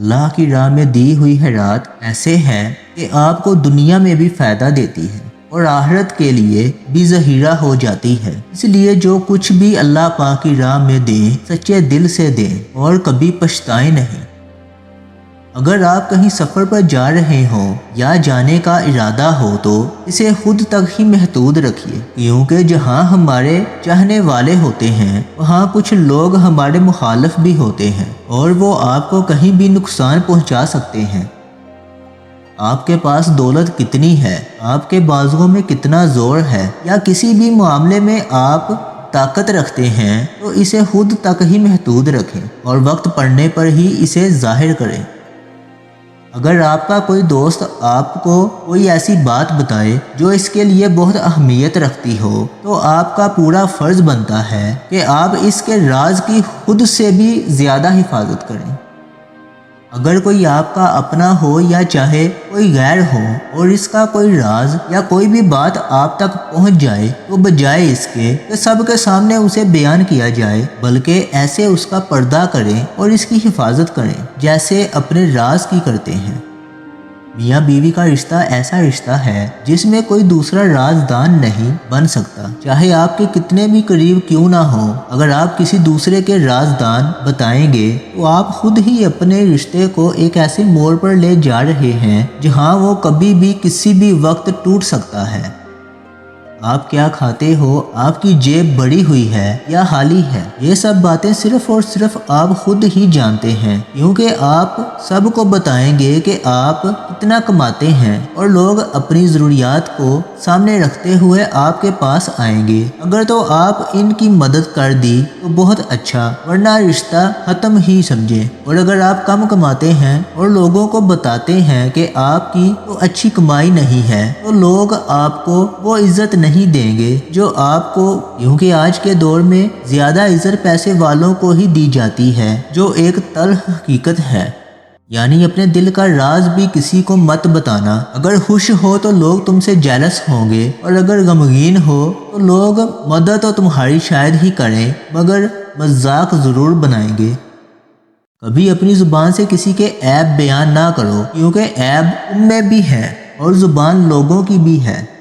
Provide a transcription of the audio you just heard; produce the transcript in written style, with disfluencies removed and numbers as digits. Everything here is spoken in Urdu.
اللہ کی راہ میں دی ہوئی خیرات ایسے ہیں کہ آپ کو دنیا میں بھی فائدہ دیتی ہے اور آخرت کے لیے بھی ذخیرہ ہو جاتی ہے۔ اس لیے جو کچھ بھی اللہ پاک کی راہ میں دیں سچے دل سے دیں اور کبھی پچھتائیں نہیں۔ اگر آپ کہیں سفر پر جا رہے ہوں یا جانے کا ارادہ ہو تو اسے خود تک ہی محدود رکھیے، کیونکہ جہاں ہمارے چاہنے والے ہوتے ہیں وہاں کچھ لوگ ہمارے مخالف بھی ہوتے ہیں اور وہ آپ کو کہیں بھی نقصان پہنچا سکتے ہیں۔ آپ کے پاس دولت کتنی ہے، آپ کے بازوؤں میں کتنا زور ہے یا کسی بھی معاملے میں آپ طاقت رکھتے ہیں تو اسے خود تک ہی محدود رکھیں اور وقت پڑنے پر ہی اسے ظاہر کریں۔ اگر آپ کا کوئی دوست آپ کو کوئی ایسی بات بتائے جو اس کے لیے بہت اہمیت رکھتی ہو تو آپ کا پورا فرض بنتا ہے کہ آپ اس کے راز کی خود سے بھی زیادہ حفاظت کریں۔ اگر کوئی آپ کا اپنا ہو یا چاہے کوئی غیر ہو اور اس کا کوئی راز یا کوئی بھی بات آپ تک پہنچ جائے تو بجائے اس کے کہ سب کے سامنے اسے بیان کیا جائے بلکہ ایسے اس کا پردہ کریں اور اس کی حفاظت کریں جیسے اپنے راز کی کرتے ہیں۔ میاں بیوی کا رشتہ ایسا رشتہ ہے جس میں کوئی دوسرا رازدان نہیں بن سکتا، چاہے آپ کے کتنے بھی قریب کیوں نہ ہوں۔ اگر آپ کسی دوسرے کے رازدان بتائیں گے تو آپ خود ہی اپنے رشتے کو ایک ایسے موڑ پر لے جا رہے ہیں جہاں وہ کبھی بھی کسی بھی وقت ٹوٹ سکتا ہے۔ آپ کیا کھاتے ہو، آپ کی جیب بڑی ہوئی ہے یا خالی ہے، یہ سب باتیں صرف اور صرف آپ خود ہی جانتے ہیں، کیونکہ آپ سب کو بتائیں گے کہ آپ کتنا کماتے ہیں اور لوگ اپنی ضروریات کو سامنے رکھتے ہوئے آپ کے پاس آئیں گے۔ اگر تو آپ ان کی مدد کر دی تو بہت اچھا، ورنہ رشتہ ختم ہی سمجھیں۔ اور اگر آپ کم کماتے ہیں اور لوگوں کو بتاتے ہیں کہ آپ کی تو اچھی کمائی نہیں ہے تو لوگ آپ کو وہ عزت نہیں دیں گے جو آپ کو، کیونکہ آج کے دور میں زیادہ عزت پیسے والوں کو ہی دی جاتی ہے، جو ایک تلخ حقیقت ہے۔ یعنی اپنے دل کا راز بھی کسی کو مت بتانا۔ اگر خوش ہو تو لوگ تم سے جیلس ہوں گے اور اگر غمگین ہو تو لوگ مدد تو تمہاری شاید ہی کریں مگر مذاق ضرور بنائیں گے۔ کبھی اپنی زبان سے کسی کے عیب بیان نہ کرو، کیونکہ عیب تم میں بھی ہے اور زبان لوگوں کی بھی ہے۔